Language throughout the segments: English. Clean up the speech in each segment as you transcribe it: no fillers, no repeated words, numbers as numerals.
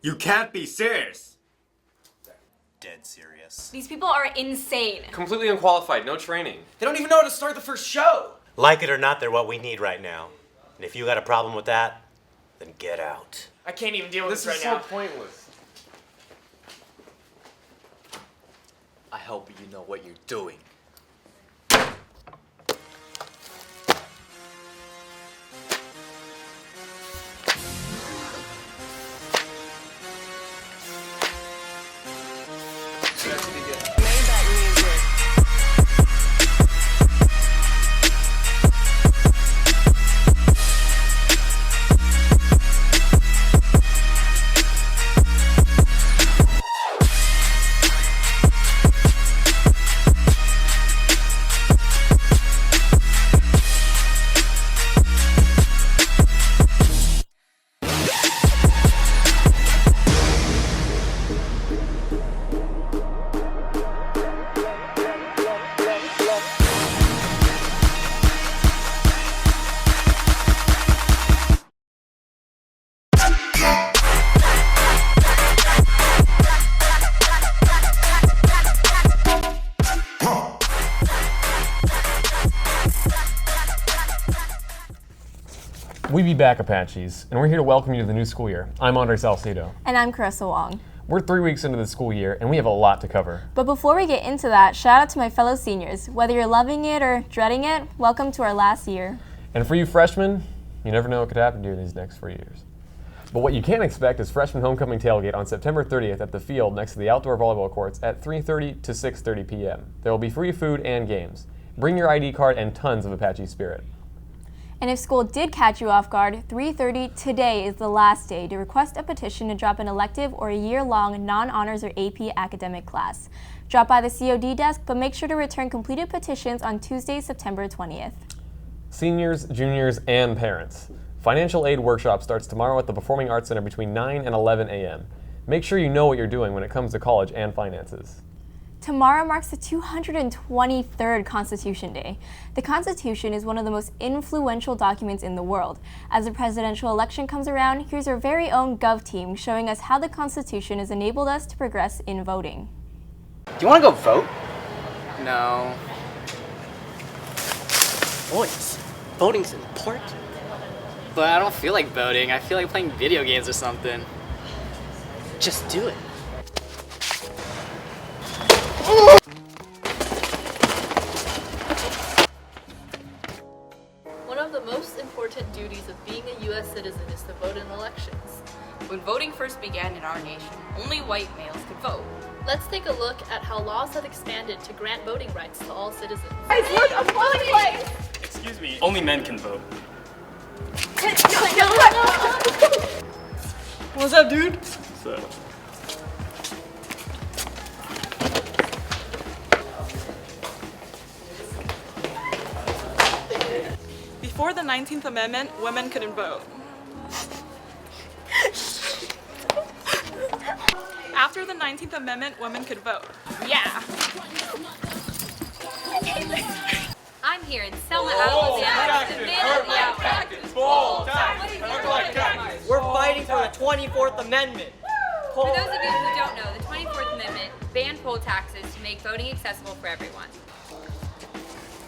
You can't be serious. Dead serious. These people are insane. Completely unqualified, no training. They don't even know how to start the first show. Like it or not, they're what we need right now. And if you got a problem with that, then get out. I can't even deal with This this is right so now. pointless. I hope you know what you're doing. We be back, Apaches, and we're here to welcome you to the new school year. I'm Andre Salcedo. And I'm Carissa Wong. We're 3 weeks into the school year, and we have a lot to cover. But before we get into that, shout out to my fellow seniors. Whether you're loving it or dreading it, welcome to our last year. And for you freshmen, you never know what could happen during these next 4 years. But what you can expect is freshman homecoming tailgate on September 30th at the field next to the outdoor volleyball courts at 3:30 to 6:30 p.m. There will be free food and games. Bring your ID card and tons of Apache spirit. And if school did catch you off guard, 3:30 today is the last day to request a petition to drop an elective or a year-long non-honors or AP academic class. Drop by the COD desk, but make sure to return completed petitions on Tuesday, September 20th. Seniors, juniors, and parents. Financial aid workshop starts tomorrow at the Performing Arts Center between 9 and 11 a.m. Make sure you know what you're doing when it comes to college and finances. Tomorrow marks the 223rd Constitution Day. The Constitution is one of the most influential documents in the world. As the presidential election comes around, here's our very own Gov team showing us how the Constitution has enabled us to progress in voting. Do you want to go vote? No. Boys, voting's important. But I don't feel like voting. I feel like playing video games or something. Just do it. One of the most important duties of being a U.S. citizen is to vote in elections. When voting first began in our nation, only white males could vote. Let's take a look at how laws have expanded to grant voting rights to all citizens. Guys, look, a polling place! Excuse me. Only men can vote. What's up, dude? Before the 19th Amendment, women couldn't vote. After the 19th Amendment, women could vote. Yeah! I'm here in Selma, Alabama. We're fighting for the 24th Amendment. For those of you who don't know, the 24th Amendment banned poll taxes to make voting accessible for everyone.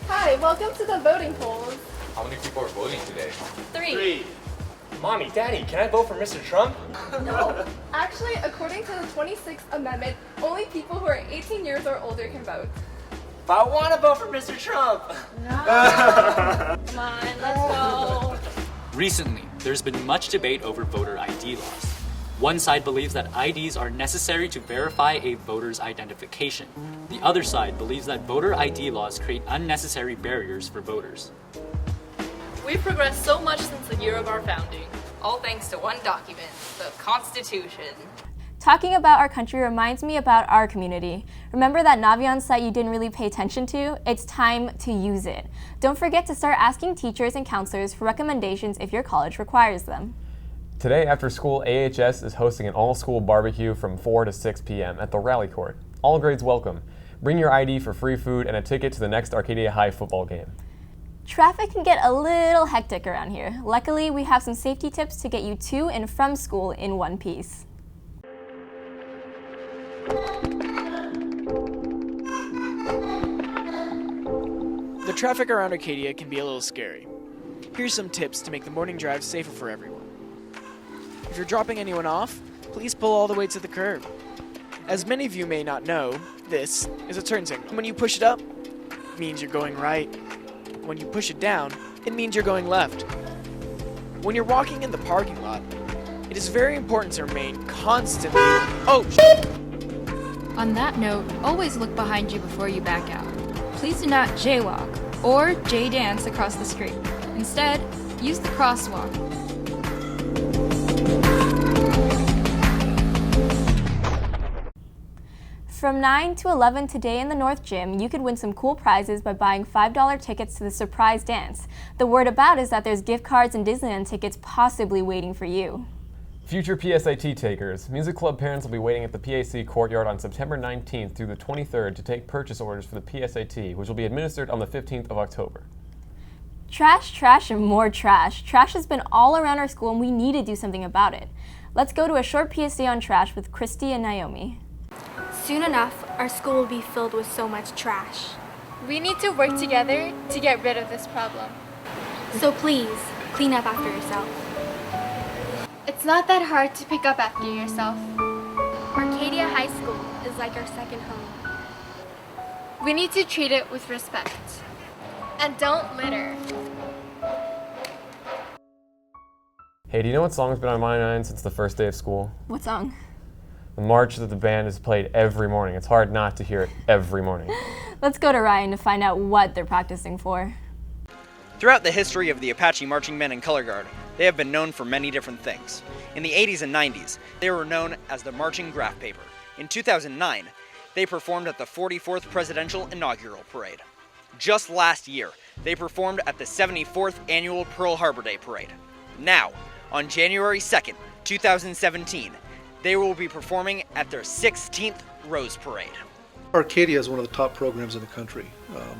Hi, welcome to the voting polls. How many people are voting today? 3. Mommy, Daddy, can I vote for Mr. Trump? No. Actually, according to the 26th Amendment, only people who are 18 years or older can vote. But I want to vote for Mr. Trump. Come on, let's go. Recently, there's been much debate over voter ID laws. One side believes that IDs are necessary to verify a voter's identification. The other side believes that voter ID laws create unnecessary barriers for voters. We've progressed so much since the year of our founding. All thanks to one document, the Constitution. Talking about our country reminds me about our community. Remember that Navion site you didn't really pay attention to? It's time to use it. Don't forget to start asking teachers and counselors for recommendations if your college requires them. Today after school, AHS is hosting an all-school barbecue from 4 to 6 p.m. at the Rally Court. All grades welcome. Bring your ID for free food and a ticket to the next Arcadia High football game. Traffic can get a little hectic around here. Luckily, we have some safety tips to get you to and from school in one piece. The traffic around Arcadia can be a little scary. Here's some tips to make the morning drive safer for everyone. If you're dropping anyone off, please pull all the way to the curb. As many of you may not know, this is a turn signal. When you push it up, it means you're going right. When you push it down, it means you're going left. When you're walking in the parking lot, it is very important to remain constantly... On that note, always look behind you before you back out. Please do not jaywalk or J-dance across the street. Instead, use the crosswalk. From 9 to 11 today in the North Gym, you could win some cool prizes by buying $5 tickets to the surprise dance. The word about is that there's gift cards and Disneyland tickets possibly waiting for you. Future PSAT takers, music club parents will be waiting at the PAC courtyard on September 19th through the 23rd to take purchase orders for the PSAT, which will be administered on the 15th of October. Trash, trash, and more trash. Trash has been all around our school and we need to do something about it. Let's go to a short PSA on trash with Christy and Naomi. Soon enough, our school will be filled with so much trash. We need to work together to get rid of this problem. So please, clean up after yourself. It's not that hard to pick up after yourself. Arcadia High School is like our second home. We need to treat it with respect. And don't litter. Hey, do you know what song's been on my mind since the first day of school? What song? The march that the band has played every morning. It's hard not to hear it every morning. Let's go to Ryan to find out what they're practicing for. Throughout the history of the Apache Marching Men and Color Guard, they have been known for many different things. In the 80s and 90s, they were known as the Marching Graph Paper. In 2009, they performed at the 44th Presidential Inaugural Parade. Just last year, they performed at the 74th Annual Pearl Harbor Day Parade. Now, on January 2nd, 2017, they will be performing at their 16th Rose Parade. Arcadia is one of the top programs in the country,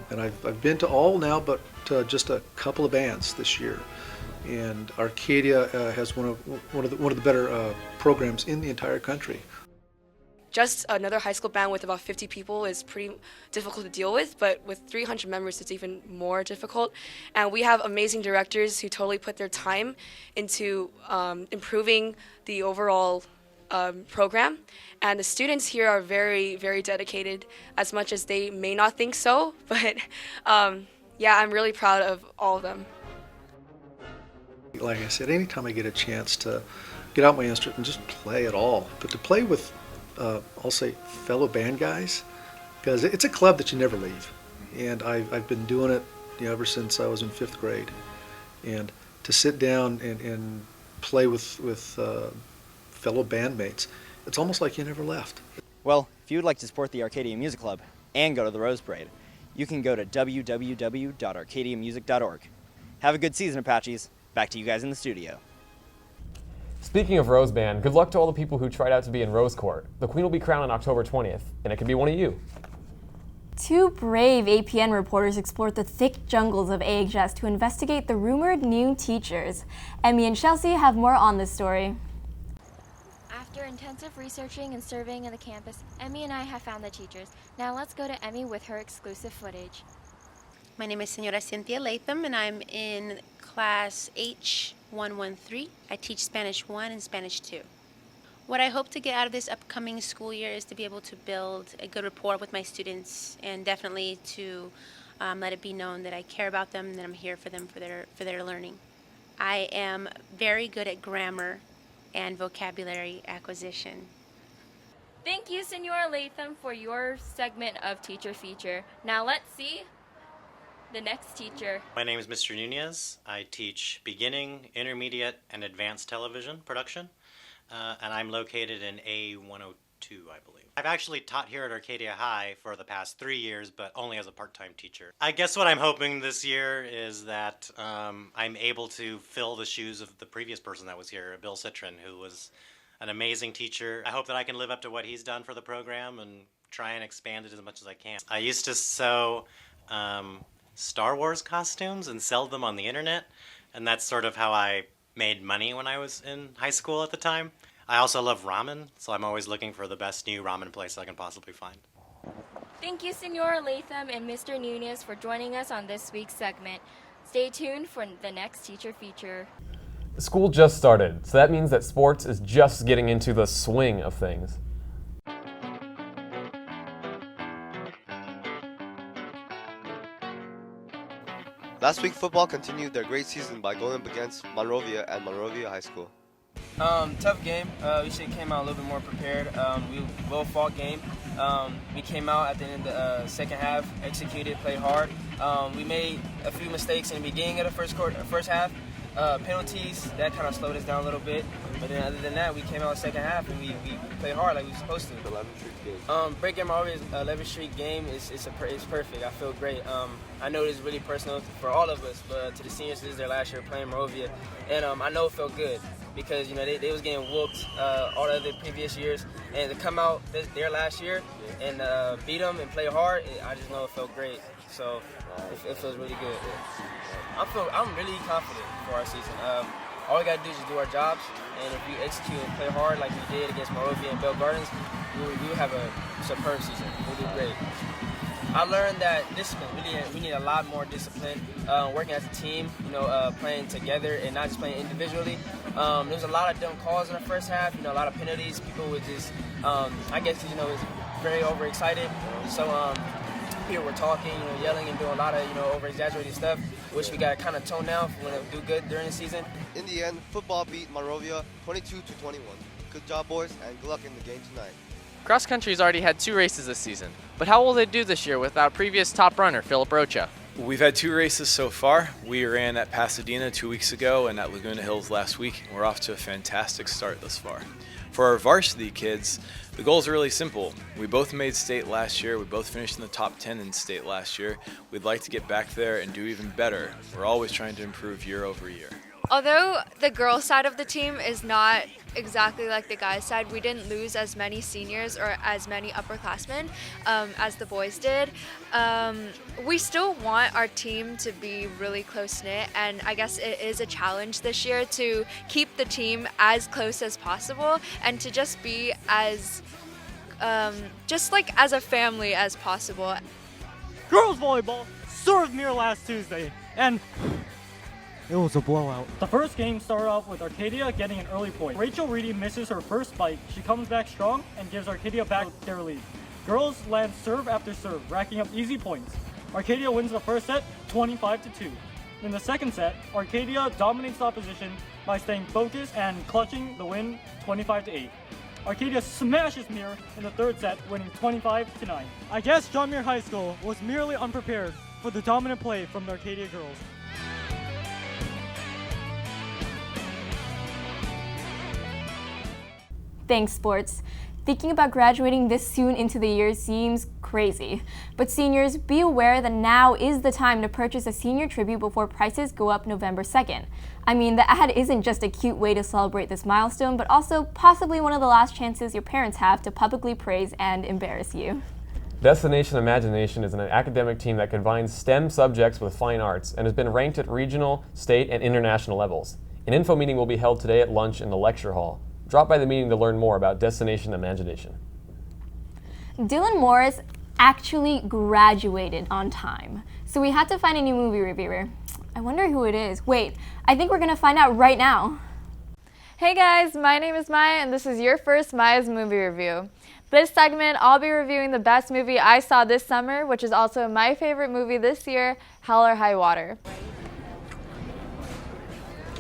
and I've been to all now but just a couple of bands this year. And Arcadia has one of the better programs in the entire country. Just another high school band with about 50 people is pretty difficult to deal with, but with 300 members it's even more difficult. And we have amazing directors who totally put their time into improving the overall program. And the students here are very, very dedicated, as much as they may not think so, but yeah, I'm really proud of all of them. Like I said, anytime I get a chance to get out my instrument and just play at all, but to play with, I'll say, fellow band guys, because it's a club that you never leave. And I've been doing it ever since I was in 5th grade. And to sit down and play with fellow bandmates, it's almost like you never left. Well, if you would like to support the Arcadia Music Club and go to the Rose Parade, you can go to www.arcadiamusic.org. Have a good season, Apaches. Back to you guys in the studio. Speaking of Rose Band, good luck to all the people who tried out to be in Rose Court. The Queen will be crowned on October 20th, and it could be one of you. Two brave APN reporters explored the thick jungles of AHS to investigate the rumored new teachers. Emmy and Chelsea have more on this story. After intensive researching and surveying of the campus, Emmy and I have found the teachers. Now let's go to Emmy with her exclusive footage. My name is Senora Cynthia Latham, and I'm in class H113. I teach Spanish 1 and Spanish 2. What I hope to get out of this upcoming school year is to be able to build a good rapport with my students, and definitely to let it be known that I care about them and that I'm here for them for their learning. I am very good at grammar and vocabulary acquisition. Thank you, Senora Latham, for your segment of Teacher Feature. Now let's see the next teacher. My name is Mr. Nunez. I teach beginning, intermediate, and advanced television production, and I'm located in A102, I believe. I've actually taught here at Arcadia High for the past 3 years, but only as a part-time teacher. I guess what I'm hoping this year is that I'm able to fill the shoes of the previous person that was here, Bill Citron, who was an amazing teacher. I hope that I can live up to what he's done for the program and try and expand it as much as I can. I used to sew Star Wars costumes and sell them on the internet, and that's sort of how I made money when I was in high school at the time. I also love ramen, so I'm always looking for the best new ramen place I can possibly find. Thank you, Senor Latham and Mr. Nunez, for joining us on this week's segment. Stay tuned for the next teacher feature. School just started, so that means that sports is just getting into the swing of things. Last week, football continued their great season by going up against Monrovia at Monrovia High School. Tough game. We should have came out a little bit more prepared. We well-fought game. We came out at the end of the second half, executed, played hard. We made a few mistakes in the beginning of the first half. Penalties, that kind of slowed us down a little bit. But then other than that, we came out the second half and we played hard like we were supposed to. 11th Street game. Breaking Monrovia's 11th Street game is perfect. I feel great. I know it's really personal for all of us, but to the seniors, this is their last year playing Monrovia. And I know it felt good because, you know, they was getting whooped all the other previous years. And to come out their last year and beat them and play hard, I just know it felt great. So it feels really good. I'm really confident for our season. All we got to do is just do our jobs, and if we execute and play hard like we did against Monrovia and Bell Gardens, we will have a superb season. We'll do great. I learned that discipline. We need a lot more discipline. Working as a team, playing together and not just playing individually. There was a lot of dumb calls in the first half. A lot of penalties. People would just, I guess, was very overexcited. So people were talking, yelling and doing a lot of, over-exaggerated stuff, which we got to kind of tone down for when we do good during the season. In the end, football beat Monrovia 22-21. Good job, boys, and good luck in the game tonight. Cross country's already had 2 races this season, but how will they do this year without previous top runner Philip Rocha? We've had 2 races so far. We ran at Pasadena 2 weeks ago and at Laguna Hills last week. We're off to a fantastic start thus far. For our varsity kids, the goals are really simple. We both made state last year. We both finished in the top 10 in state last year. We'd like to get back there and do even better. We're always trying to improve year over year. Although the girls' side of the team is not exactly like the guys' side, we didn't lose as many seniors or as many upperclassmen as the boys did. We still want our team to be really close-knit, and I guess it is a challenge this year to keep the team as close as possible and to just be as, just like as a family as possible. Girls volleyball served Mirror last Tuesday, and it was a blowout. The first game started off with Arcadia getting an early point. Rachel Reedy misses her first spike. She comes back strong and gives Arcadia back their lead. Girls land serve after serve, racking up easy points. Arcadia wins the first set 25-2. In the second set, Arcadia dominates the opposition by staying focused and clutching the win 25-8. Arcadia smashes Mirror in the third set, winning 25-9. I guess John Muir High School was merely unprepared for the dominant play from the Arcadia girls. Thanks, sports. Thinking about graduating this soon into the year seems crazy. But seniors, be aware that now is the time to purchase a senior tribute before prices go up November 2nd. I mean, the ad isn't just a cute way to celebrate this milestone, but also possibly one of the last chances your parents have to publicly praise and embarrass you. Destination Imagination is an academic team that combines STEM subjects with fine arts and has been ranked at regional, state, and international levels. An info meeting will be held today at lunch in the lecture hall. Drop by the meeting to learn more about Destination Imagination. Dylan Morris actually graduated on time, so we had to find a new movie reviewer. I wonder who it is. Wait, I think we're gonna find out right now. Hey guys, my name is Maya and this is your first Maya's movie review. This segment, I'll be reviewing the best movie I saw this summer, which is also my favorite movie this year, Hell or High Water.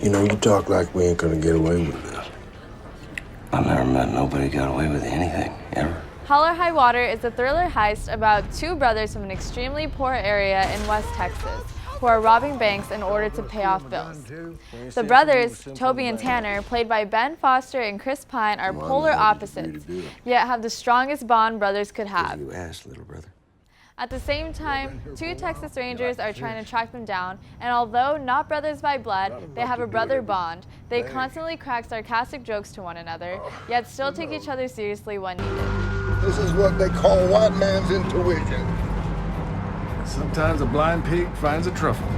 You know, you talk like we ain't gonna get away with this. I've never met nobody got away with anything, ever. Hell or High Water is a thriller heist about 2 brothers from an extremely poor area in West Texas who are robbing banks in order to pay off bills. The brothers, Toby and Tanner, played by Ben Foster and Chris Pine, are polar opposites, yet have the strongest bond brothers could have. You asked, little brother. At the same time, 2 Texas Rangers are trying to track them down, and although not brothers by blood, they have a brother bond. They constantly crack sarcastic jokes to one another, yet still take each other seriously when needed. This is what they call white man's intuition. Sometimes a blind pig finds a truffle.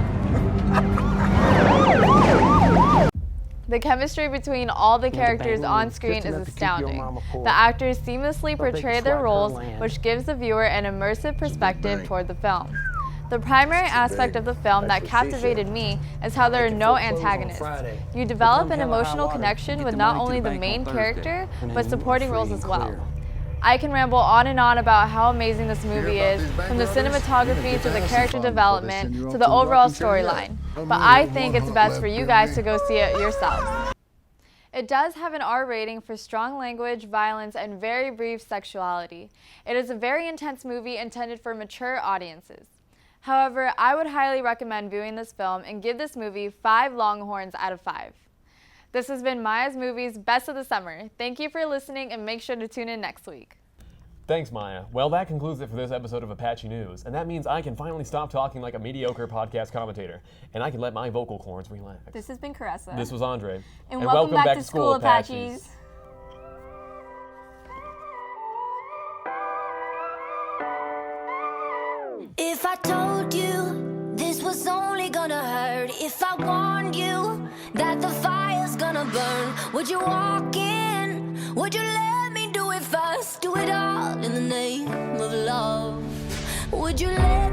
The chemistry between all the characters on screen is astounding. The actors seamlessly portray their roles, which gives the viewer an immersive perspective toward the film. The primary aspect of the film that captivated me is how there are no antagonists. You develop an emotional connection with not only the main character, but supporting roles as well. I can ramble on and on about how amazing this movie is, from the cinematography to the character development to the overall storyline. But I think it's best for you guys to go see it yourselves. It does have an R rating for strong language, violence, and very brief sexuality. It is a very intense movie intended for mature audiences. However, I would highly recommend viewing this film and give this movie 5 Longhorns out of 5. This has been Maya's Movies Best of the Summer. Thank you for listening, and make sure to tune in next week. Thanks, Maya. Well, that concludes it for this episode of Apache News, and that means I can finally stop talking like a mediocre podcast commentator, and I can let my vocal cords relax. This has been Caressa. This was Andre. And welcome back to school, Apaches. If I told you this was only gonna hurt, if I warned you that the fire's gonna burn, would you walk in? Would you let me do it first? Do it all in the name of love. Would you let